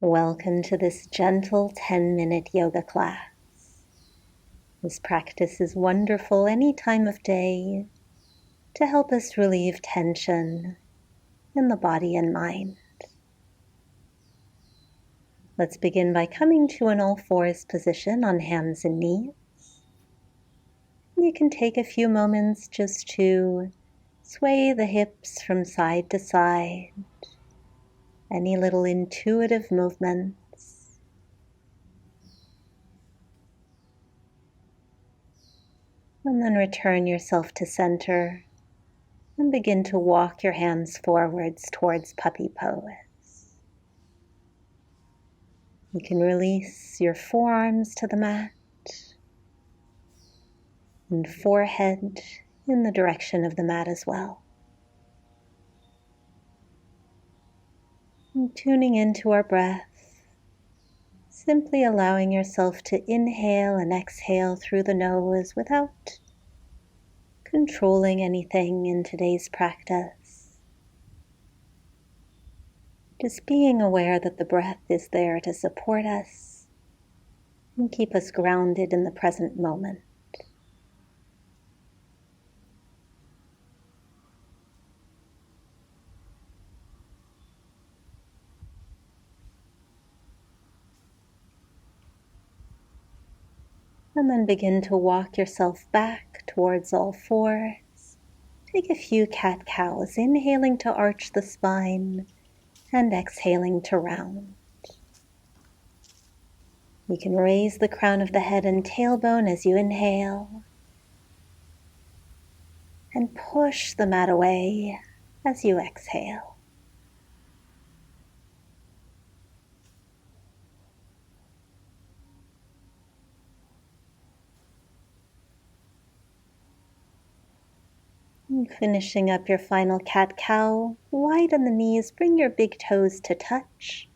Welcome to this gentle 10-minute yoga class. This practice is wonderful any time of day to help us relieve tension in the body and mind. Let's begin by coming to an all-fours position on hands and knees. You can take a few moments just to sway the hips from side to side, any little intuitive movements. And then return yourself to center and begin to walk your hands forwards towards puppy pose. You can release your forearms to the mat and forehead in the direction of the mat as well. And tuning into our breath, simply allowing yourself to inhale and exhale through the nose without controlling anything in today's practice. Just being aware that the breath is there to support us and keep us grounded in the present moment. And then begin to walk yourself back towards all fours. Take a few cat-cows, inhaling to arch the spine and exhaling to round. You can raise the crown of the head and tailbone as you inhale and push the mat away as you exhale. And finishing up your final cat-cow, widen the knees, bring your big toes to touch.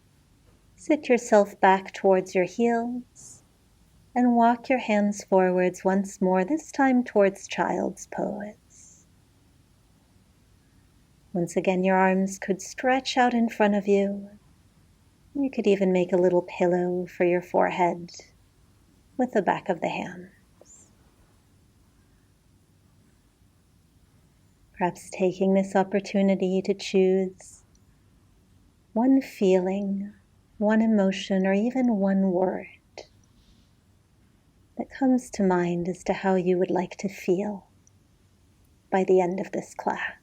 Sit yourself back towards your heels and walk your hands forwards once more, this time towards child's pose. Once again, your arms could stretch out in front of you. You could even make a little pillow for your forehead with the back of the hands. Perhaps taking this opportunity to choose one feeling, one emotion, or even one word that comes to mind as to how you would like to feel by the end of this class.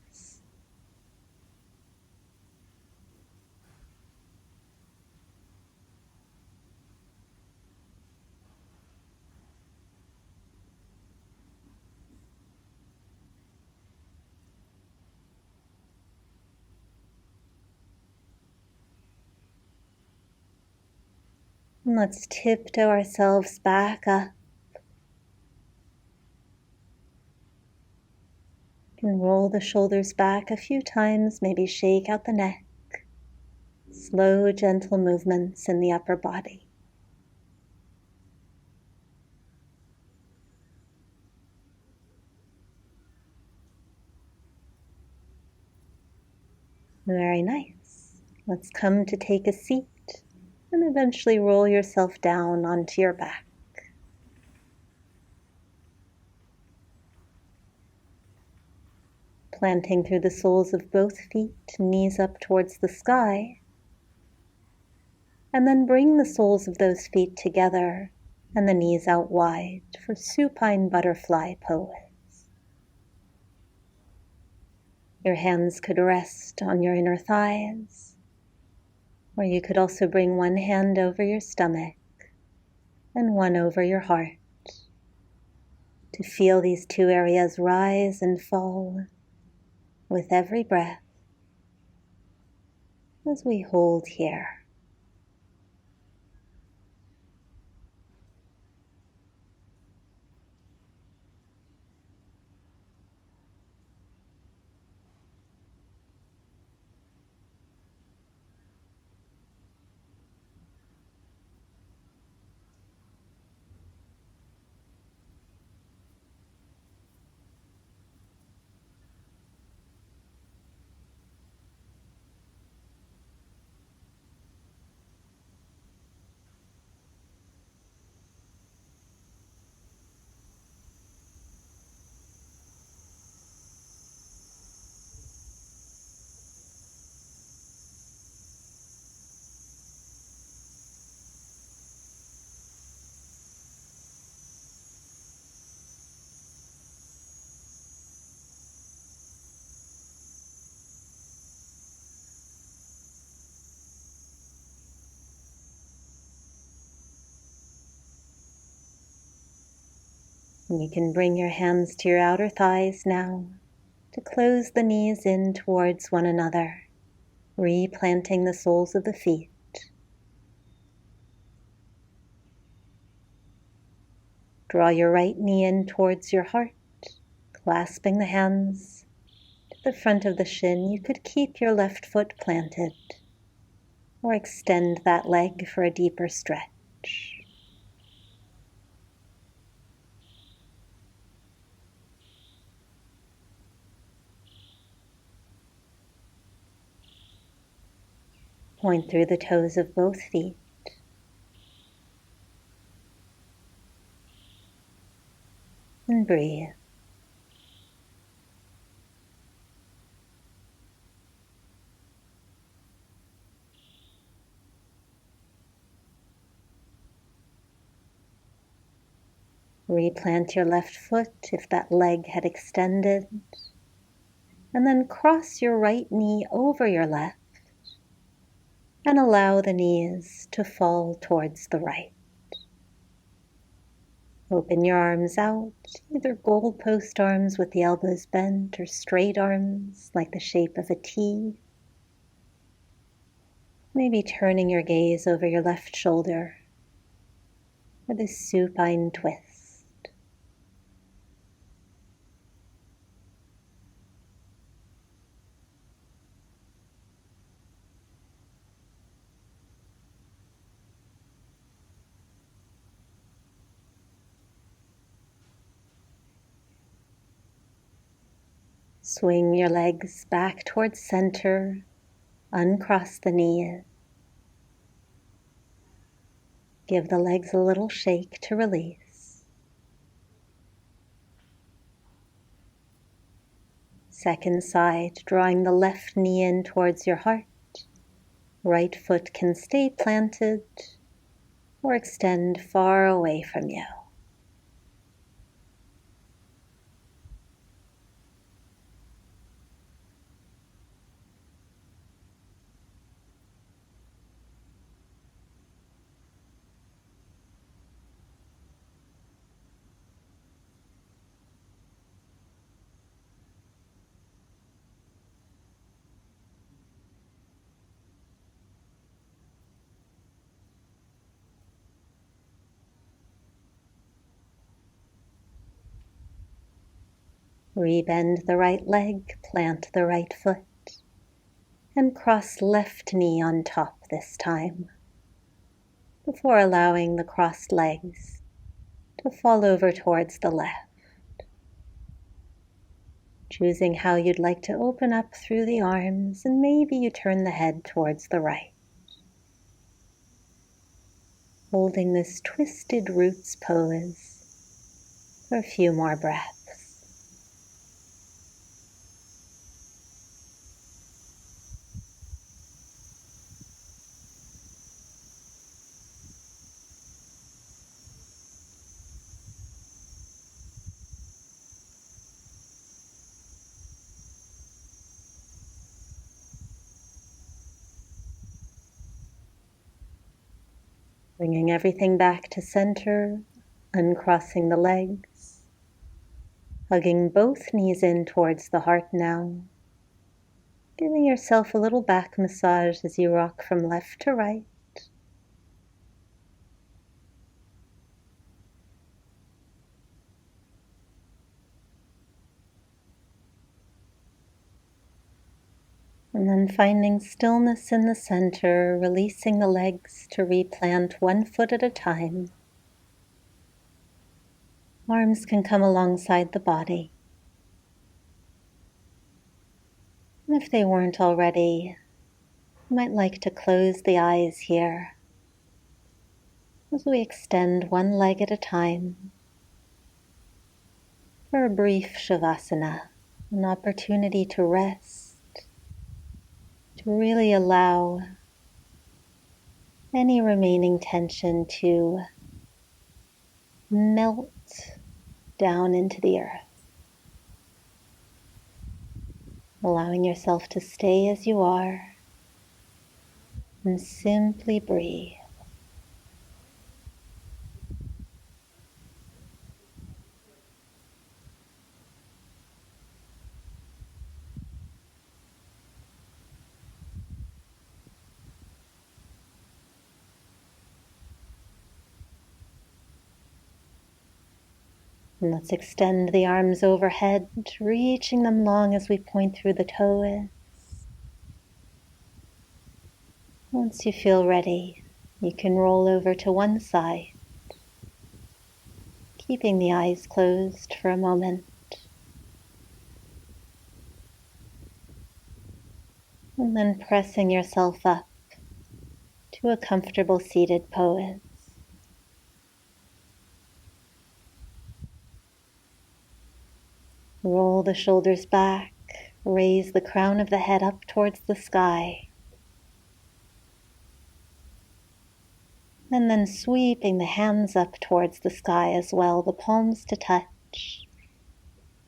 And let's tiptoe ourselves back up. You can roll the shoulders back a few times, maybe shake out the neck. Slow, gentle movements in the upper body. Very nice. Let's come to take a seat and eventually roll yourself down onto your back. Planting through the soles of both feet, knees up towards the sky. And then bring the soles of those feet together and the knees out wide for supine butterfly pose. Your hands could rest on your inner thighs, or you could also bring one hand over your stomach and one over your heart to feel these two areas rise and fall with every breath as we hold here. And you can bring your hands to your outer thighs now to close the knees in towards one another, replanting the soles of the feet. Draw your right knee in towards your heart, clasping the hands to the front of the shin. You could keep your left foot planted or extend that leg for a deeper stretch. Point through the toes of both feet. And breathe. Replant your left foot if that leg had extended, and then cross your right knee over your left and allow the knees to fall towards the right. Open your arms out, either goalpost arms with the elbows bent or straight arms like the shape of a T. Maybe turning your gaze over your left shoulder for this supine twist. Swing your legs back towards center, uncross the knees. Give the legs a little shake to release. Second side, drawing the left knee in towards your heart. Right foot can stay planted or extend far away from you. Rebend the right leg, plant the right foot, and cross left knee on top this time, before allowing the crossed legs to fall over towards the left. Choosing how you'd like to open up through the arms, and maybe you turn the head towards the right. Holding this twisted roots pose for a few more breaths. Bringing everything back to center, uncrossing the legs, hugging both knees in towards the heart now, giving yourself a little back massage as you rock from left to right. And then finding stillness in the center, releasing the legs to replant one foot at a time. Arms can come alongside the body. And if they weren't already, you might like to close the eyes here as we extend one leg at a time for a brief Shavasana, an opportunity to rest, to really allow any remaining tension to melt down into the earth. Allowing yourself to stay as you are and simply breathe. And let's extend the arms overhead, reaching them long as we point through the toes. Once you feel ready, you can roll over to one side, keeping the eyes closed for a moment. And then pressing yourself up to a comfortable seated pose. Roll the shoulders back, raise the crown of the head up towards the sky. And then sweeping the hands up towards the sky as well, the palms to touch,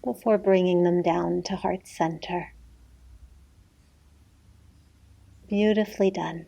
before bringing them down to heart center. Beautifully done.